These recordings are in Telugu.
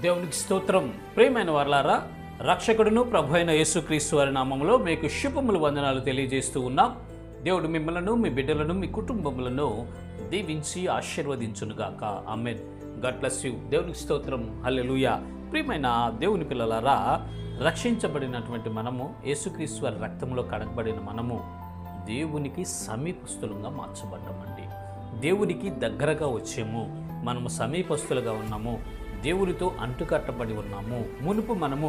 దేవునికి స్తోత్రం. ప్రియమైన వారలారా, రక్షకుడును ప్రభు అయిన యేసుక్రీస్తు వారి నామములో మీకు శుభములు వందనాలు తెలియజేస్తూ ఉన్నాం. దేవుడు మిమ్మలను, మీ బిడ్డలను, మీ కుటుంబములను దీవించి ఆశీర్వదించునుగాక. ఆమేన్. God bless you. దేవునికి స్తోత్రం. హల్లెలూయా. ప్రియమైన దేవుని పిల్లలారా, రక్షించబడినటువంటి మనము, యేసుక్రీస్తు వారి రక్తంలో కడగబడిన మనము దేవునికి సమీపస్తులుగా మార్చబడ్డామండి. దేవునికి దగ్గరగా వచ్చాము. మనము సమీపస్తులుగా ఉన్నాము. దేవునితో అంటుకట్టబడి ఉన్నాము. మునుపు మనము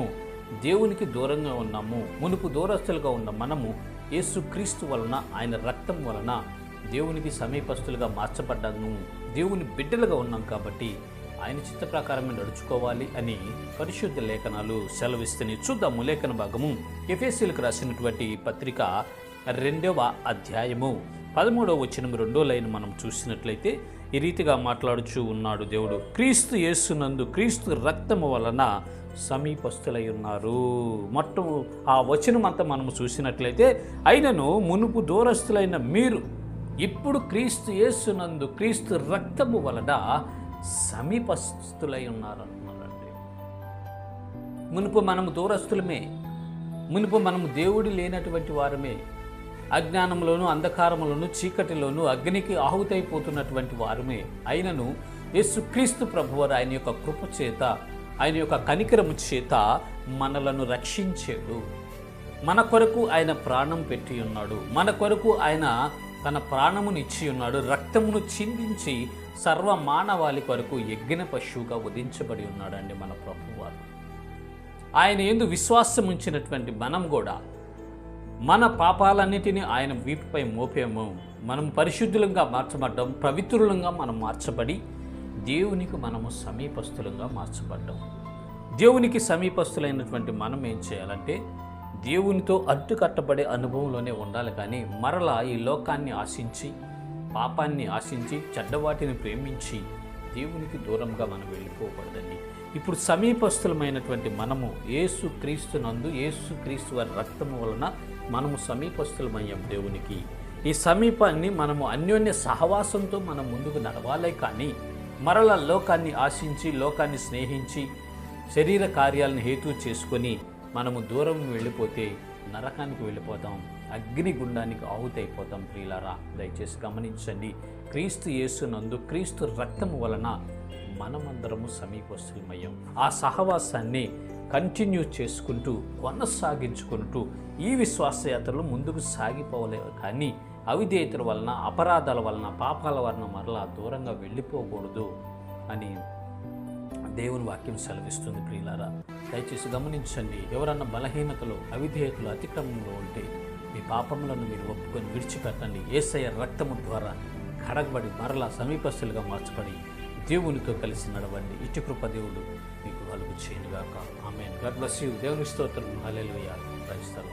దేవునికి దూరంగా ఉన్నాము. మునుపు దూరస్తులుగా ఉన్న మనము యేసుక్రీస్తు వలన, ఆయన రక్తం వలన దేవునికి సమీపస్తులుగా మార్చబడ్డాము. దేవుని బిడ్డలుగా ఉన్నాం కాబట్టి ఆయన చిత్త ప్రకారమే నడుచుకోవాలి అని పరిశుద్ధ లేఖనాలు సెలవిస్తున్నాయి. చూద్దాము లేఖన భాగము. ఎఫెసీయులకు రాసినటువంటి పత్రిక 2వ అధ్యాయము 13వ వచనం 2వ లైన్ మనం చూసినట్లయితే ఈ రీతిగా మాట్లాడుచూ ఉన్నాడు దేవుడు. క్రీస్తు యేసునందు క్రీస్తు రక్తము వలన సమీపస్తులై ఉన్నారు. మొత్తం ఆ వచనం అంతా మనము చూసినట్లయితే, అయినను మునుపు దూరస్తులైన మీరు ఇప్పుడు క్రీస్తు యేసునందు క్రీస్తు రక్తము వలన సమీపస్తులై ఉన్నారు అంటున్నారండి. మునుపు మనము దూరస్తులమే. మునుపు మనము దేవుడు లేనటువంటి వారమే. అజ్ఞానంలోను, అంధకారములోను, చీకటిలోను, అగ్నికి ఆహుతైపోతున్నటువంటి వారమే. అయినను యేసుక్రీస్తు ప్రభువారు ఆయన యొక్క కృప చేత, ఆయన యొక్క కనికరము చేత మనలను రక్షించాడు. మన కొరకు ఆయన ప్రాణం పెట్టి ఉన్నాడు. మన కొరకు ఆయన తన ప్రాణమును ఇచ్చి ఉన్నాడు. రక్తమును చిందించి సర్వ మానవాళి కొరకు యజ్ఞ పశువుగా ఉదించబడి ఉన్నాడండి మన ప్రభువారు. ఆయన యందు విశ్వాసం ఉంచినటువంటి మనం కూడా మన పాపాలన్నిటినీ ఆయన వీపుపై మోపాము. మనం పరిశుద్ధులంగా మార్చబడ్డాం. పవిత్రులంగా మనం మార్చబడి దేవునికి మనము సమీపస్తులంగా మార్చబడ్డాం. దేవునికి సమీపస్తులైనటువంటి మనం ఏం చేయాలంటే, దేవునితో అడ్డుకట్టబడే అనుభవంలోనే ఉండాలి. కానీ మరలా ఈ లోకాన్ని ఆశించి, పాపాన్ని ఆశించి, చెడ్డవాటిని ప్రేమించి దేవునికి దూరంగా మనం వెళ్ళిపోకూడదండి. ఇప్పుడు సమీపస్తులమైనటువంటి మనము యేసుక్రీస్తునందు, యేసుక్రీస్తు వారి రక్తము వలన మనము సమీపస్తులమయ్యాం దేవునికి. ఈ సమీపాన్ని మనము అన్యోన్య సహవాసంతో మనం ముందుకు నడవాలే కానీ మరలా లోకాన్ని ఆశించి, లోకాన్ని స్నేహించి, శరీర కార్యాలను హేతు చేసుకొని మనము దూరం వెళ్ళిపోతే నరకానికి వెళ్ళిపోతాం, అగ్నిగుండానికి ఆహుతైపోతాం. ప్రియులారా, దయచేసి గమనించండి. క్రీస్తు యేసునందు క్రీస్తు రక్తము వలన మనమందరము సమీపస్తులమయ్యాం. ఆ సహవాసాన్ని కంటిన్యూ చేసుకుంటూ, కొనసాగించుకుంటూ ఈ విశ్వాసయాత్రలు ముందుకు సాగిపోలేవు. కానీ అవిధేయతల వలన, అపరాధాల వలన, పాపాల వలన మరలా దూరంగా వెళ్ళిపోకూడదు అని దేవుని వాక్యం సెలవిస్తుంది. ప్రియులారా, దయచేసి గమనించండి. ఎవరన్నా బలహీనతలు, అవిధేయతలు, అతిక్రమంలో ఉంటే మీ పాపములను మీరు ఒప్పుకొని విడిచిపెట్టండి. యేసయ్య రక్తము ద్వారా కడగబడి మరలా సమీపస్తులుగా మార్చబడి దేవునితో కలిసి నడవండి. ఇటు కృప దేవుడు మీకు కలుగు చేయనుగాక. ఆమేన్. God bless you. దేవుని స్తోత్రం. హల్లెలూయా. Praise the lord.